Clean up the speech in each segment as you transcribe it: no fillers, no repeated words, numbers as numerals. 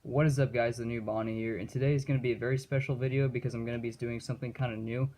What is up, guys? The new Bonnie here, and today is going to be a very special video because I'm going to be doing something kind of new.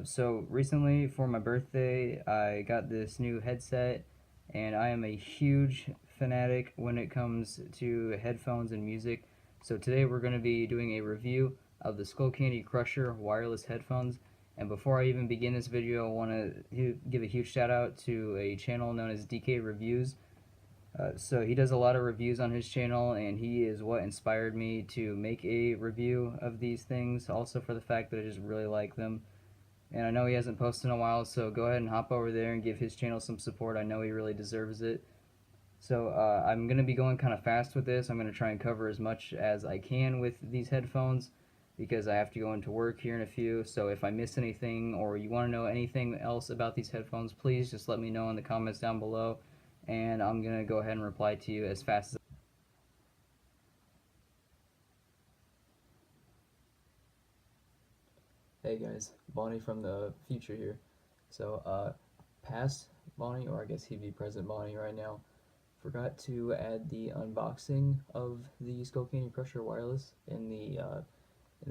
So recently for my birthday I got this new headset, and I am a huge fanatic when it comes to headphones and music. So today we're going to be doing a review of the Skullcandy Crusher wireless headphones. And before I even begin this video, I want to give a huge shout out to a channel known as DK Reviews. So he does a lot of reviews on his channel, and he is what inspired me to make a review of these things, also for the fact that I just really like them. And I know he hasn't posted in a while, so go ahead and hop over there and give his channel some support. I know he really deserves it. So I'm going to be going kind of fast with this. I'm going to try and cover as much as I can with these headphones because I have to go into work here in a few. So if I miss anything or you want to know anything else about these headphones, please just let me know in the comments down below, and I'm going to go ahead and reply to you as fast as Hey guys, Bonnie from the future here. So, past Bonnie, or I guess he'd be present Bonnie right now, forgot to add the unboxing of the Skullcandy Crusher wireless in the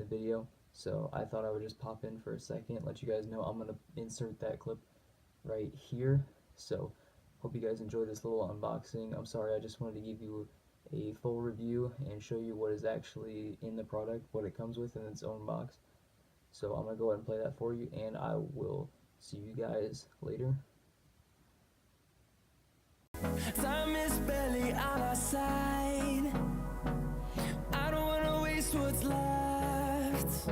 video. So I thought I would just pop in for a second, let you guys know I'm gonna insert that clip right here. So hope you guys enjoy this little unboxing. I'm sorry, I just wanted to give you a full review and show you what is actually in the product, what it comes with in its own box. So I'm going to go ahead and play that for you, and I will see you guys later. Time is barely on our side. I don't want to waste what's left.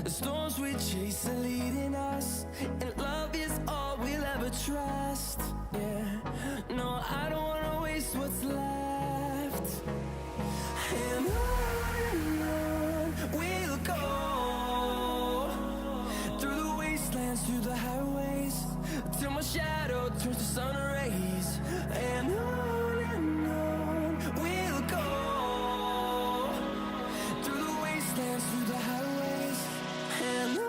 The storms we chase are leading us, and love is all we'll ever trust. Yeah, no, I don't want to waste what's left. And on we'll go, through the wastelands, through the highways, till my shadow turns to sun rays. And on we'll go, through the wastelands, through the highways, and on we'll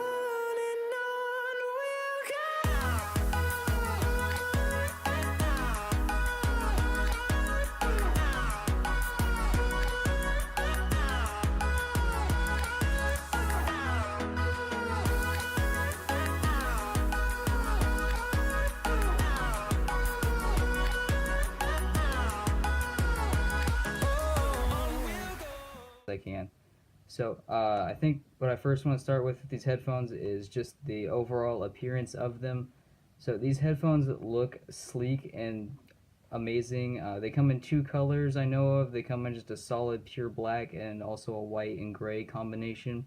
I can. So I think what I first want to start with these headphones is just the overall appearance of them. So these headphones look sleek and amazing. They come in two colors I know of. They come in just a solid pure black and also a white and gray combination.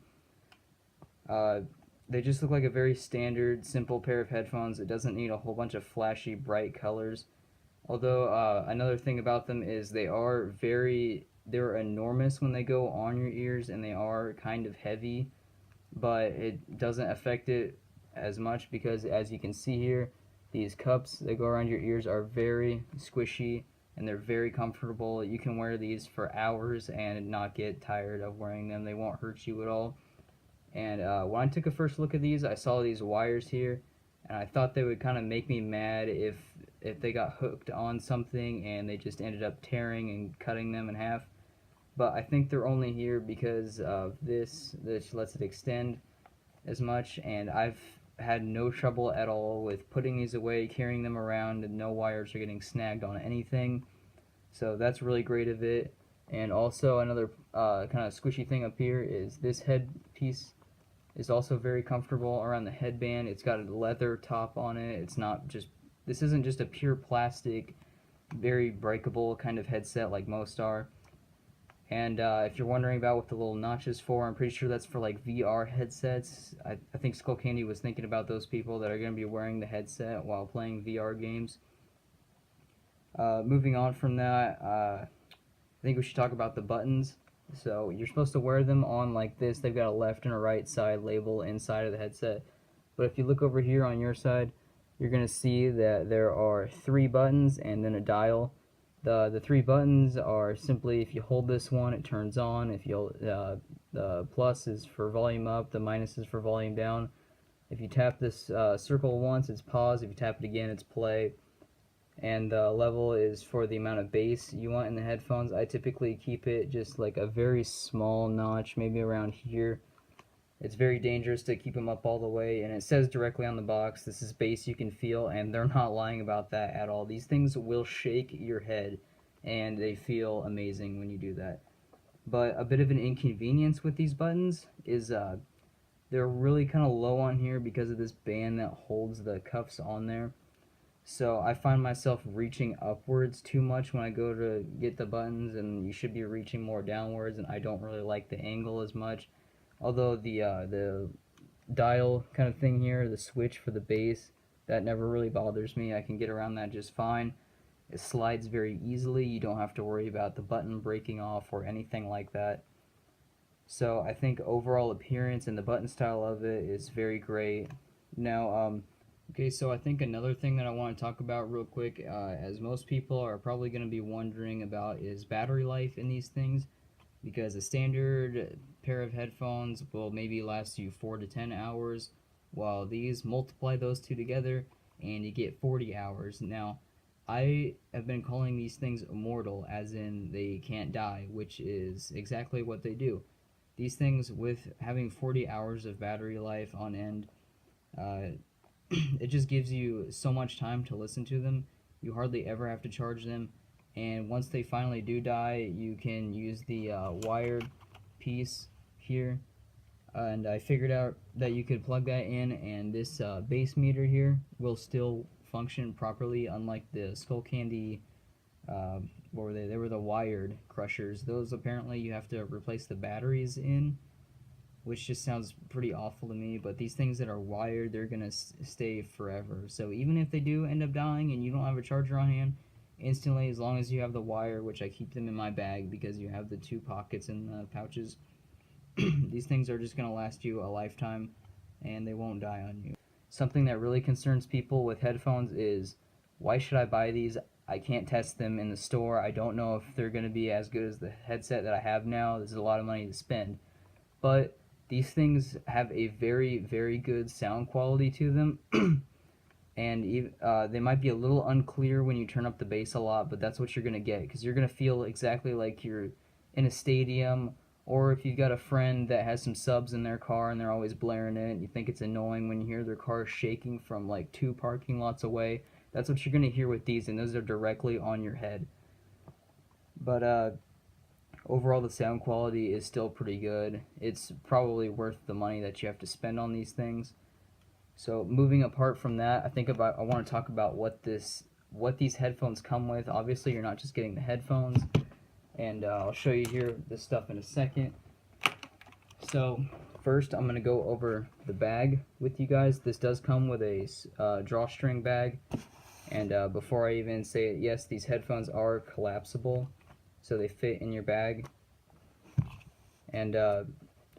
They just look like a very standard, simple pair of headphones. It doesn't need a whole bunch of flashy, bright colors. Although another thing about them is they're enormous when they go on your ears, and they are kind of heavy, but it doesn't affect it as much because, as you can see here, these cups that go around your ears are very squishy and they're very comfortable. You can wear these for hours and not get tired of wearing them. They won't hurt you at all. And when I took a first look at these, I saw these wires here, and I thought they would kind of make me mad if they got hooked on something and they just ended up tearing and cutting them in half. But I think they're only here because of this lets it extend as much, and I've had no trouble at all with putting these away, carrying them around, and no wires are getting snagged on anything. So that's really great of it. And also another kind of squishy thing up here is this headpiece is also very comfortable around the headband. It's got a leather top on it. This isn't just a pure plastic, very breakable kind of headset like most are. And if you're wondering about what the little notch is for, I'm pretty sure that's for like VR headsets. I think Skullcandy was thinking about those people that are going to be wearing the headset while playing VR games. Moving on from that, I think we should talk about the buttons. So you're supposed to wear them on like this. They've got a left and a right side label inside of the headset. But if you look over here on your side, you're going to see that there are 3 buttons and then a dial. The 3 buttons are simply, if you hold this one, it turns on. If you the plus is for volume up, the minus is for volume down. If you tap this circle once, it's pause. If you tap it again, it's play. and the level is for the amount of bass you want in the headphones. I typically keep it just like a very small notch, maybe around here. It's very dangerous to keep them up all the way, and it says directly on the box, this is bass you can feel, and they're not lying about that at all. These things will shake your head, and they feel amazing when you do that. But a bit of an inconvenience with these buttons is they're really kind of low on here because of this band that holds the cuffs on there. So I find myself reaching upwards too much when I go to get the buttons, and you should be reaching more downwards, and I don't really like the angle as much. Although the dial kind of thing here, the switch for the bass, that never really bothers me. I can get around that just fine. It slides very easily. You don't have to worry about the button breaking off or anything like that. So I think overall appearance and the button style of it is very great. Now, okay, so I think another thing that I want to talk about real quick, as most people are probably going to be wondering about, is battery life in these things, because a standard pair of headphones will maybe last you 4 to 10 hours, while these multiply those two together and you get 40 hours. Now, I have been calling these things immortal, as in they can't die, which is exactly what they do. These things, with having 40 hours of battery life on end, it just gives you so much time to listen to them. You hardly ever have to charge them, and once they finally do die, you can use the wired piece here, and I figured out that you could plug that in, and this bass meter here will still function properly, unlike the Skullcandy, what were they? They were the wired crushers. Those apparently you have to replace the batteries in, which just sounds pretty awful to me. But these things that are wired, they're gonna stay forever. So even if they do end up dying and you don't have a charger on hand, instantly, as long as you have the wire, which I keep them in my bag because you have the two pockets in the pouches, these things are just gonna last you a lifetime, and they won't die on you. Something that really concerns people with headphones is, why should I buy these? I can't test them in the store. I don't know if they're going to be as good as the headset that I have now. This is a lot of money to spend. But these things have a very, very good sound quality to them. And they might be a little unclear when you turn up the bass a lot, but that's what you're going to get, because you're going to feel exactly like you're in a stadium, or if you've got a friend that has some subs in their car and they're always blaring it, and you think it's annoying when you hear their car shaking from like 2 parking lots away. That's what you're going to hear with these, and those are directly on your head. But overall, the sound quality is still pretty good. It's probably worth the money that you have to spend on these things. So moving apart from that, I want to talk about what these headphones come with. Obviously, you're not just getting the headphones, and I'll show you here this stuff in a second. So first, I'm going to go over the bag with you guys. This does come with a drawstring bag. And before I even say it, yes, these headphones are collapsible, so they fit in your bag. And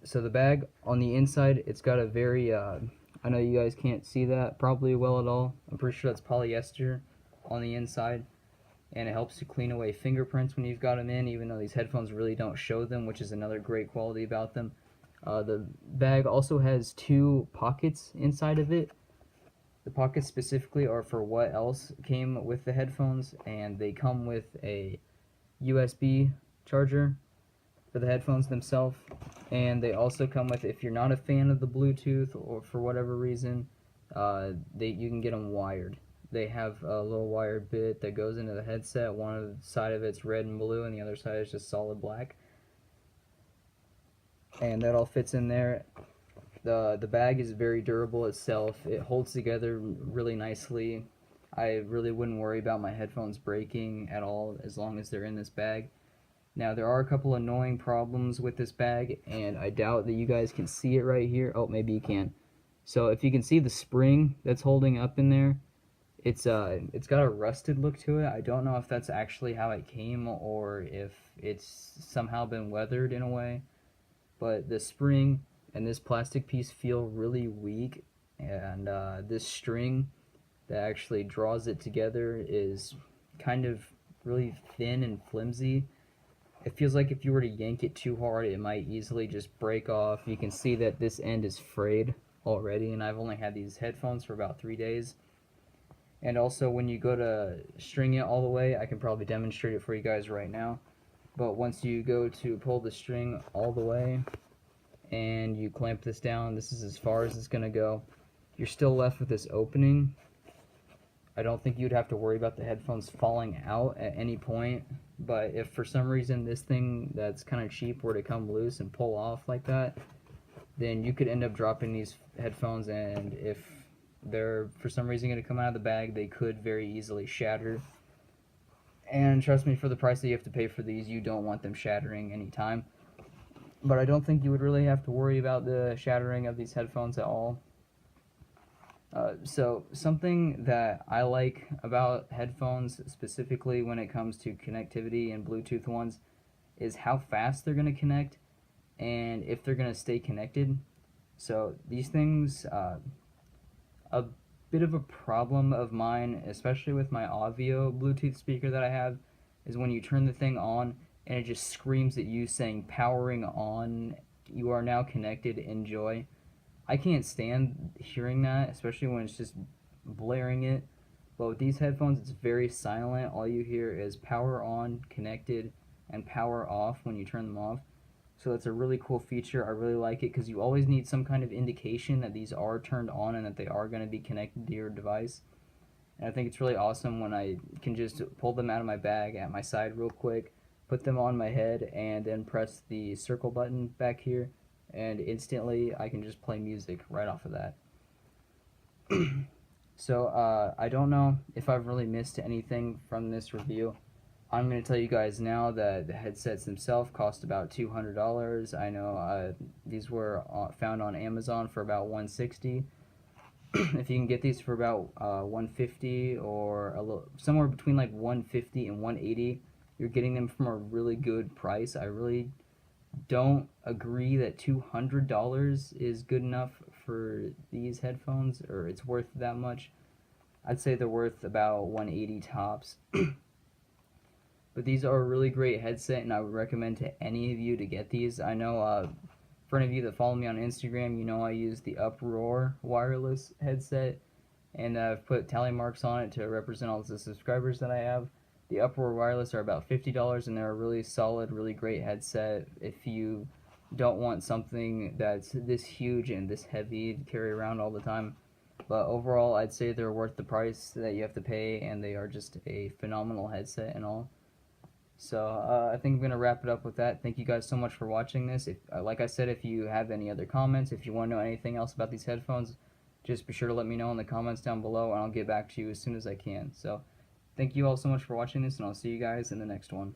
so the bag on the inside, it's got a very, I know you guys can't see that probably well at all. I'm pretty sure that's polyester on the inside. And it helps to clean away fingerprints when you've got them in, even though these headphones really don't show them, which is another great quality about them. The bag also has 2 pockets inside of it. The pockets specifically are for what else came with the headphones, and they come with a USB charger for the headphones themselves, and they also come with, if you're not a fan of the Bluetooth or for whatever reason, you can get them wired. They have a little wired bit that goes into the headset. One side of it's red and blue, and the other side is just solid black, and that all fits in there. The bag is very durable itself. It holds together really nicely. I really wouldn't worry about my headphones breaking at all as long as they're in this bag. Now, there are a couple annoying problems with this bag, and I doubt that you guys can see it right here. Oh, maybe you can. So if you can see the spring that's holding up in there, it's got a rusted look to it. I don't know if that's actually how it came or if it's somehow been weathered in a way, but the spring and this plastic piece feel really weak, and this string that actually draws it together is kind of really thin and flimsy. It feels like if you were to yank it too hard, it might easily just break off. You can see that this end is frayed already, and I've only had these headphones for about 3 days. And also when you go to string it all the way, I can probably demonstrate it for you guys right now. But once you go to pull the string all the way and you clamp this down, this is as far as it's going to go. You're still left with this opening. I don't think you'd have to worry about the headphones falling out at any point. But if for some reason this thing that's kind of cheap were to come loose and pull off like that, then you could end up dropping these headphones, and if they're for some reason going to come out of the bag, they could very easily shatter. And trust me, for the price that you have to pay for these, you don't want them shattering anytime. But I don't think you would really have to worry about the shattering of these headphones at all. So something that I like about headphones, specifically when it comes to connectivity and Bluetooth ones, is how fast they're going to connect and if they're going to stay connected. So these things, a bit of a problem of mine, especially with my Audio Bluetooth speaker that I have, is when you turn the thing on and it just screams at you saying powering on, you are now connected, enjoy. I can't stand hearing that, especially when it's just blaring it. But with these headphones, it's very silent. All you hear is power on, connected, and power off when you turn them off. So that's a really cool feature. I really like it because you always need some kind of indication that these are turned on and that they are going to be connected to your device. And I think it's really awesome when I can just pull them out of my bag at my side real quick, put them on my head, and then press the circle button back here, and instantly I can just play music right off of that. So I don't know if I've really missed anything from this review. I'm going to tell you guys now that the headsets themselves cost about $200. I know these were found on Amazon for about $160. If you can get these for about $150 or somewhere between like $150 and $180, you're getting them from a really good price. I really don't agree that $200 is good enough for these headphones, or it's worth that much. I'd say they're worth about $180 tops. But these are a really great headset, and I would recommend to any of you to get these. I know for any of you that follow me on Instagram, you know I use the Uproar wireless headset, and I've put tally marks on it to represent all the subscribers that I have. The Uproar wireless are about $50, and they're a really solid, really great headset if you don't want something that's this huge and this heavy to carry around all the time. But overall, I'd say they're worth the price that you have to pay, and they are just a phenomenal headset and all. So I think I'm going to wrap it up with that. Thank you guys so much for watching this. If, like I said, if you have any other comments, if you want to know anything else about these headphones, just be sure to let me know in the comments down below, and I'll get back to you as soon as I can. So thank you all so much for watching this, and I'll see you guys in the next one.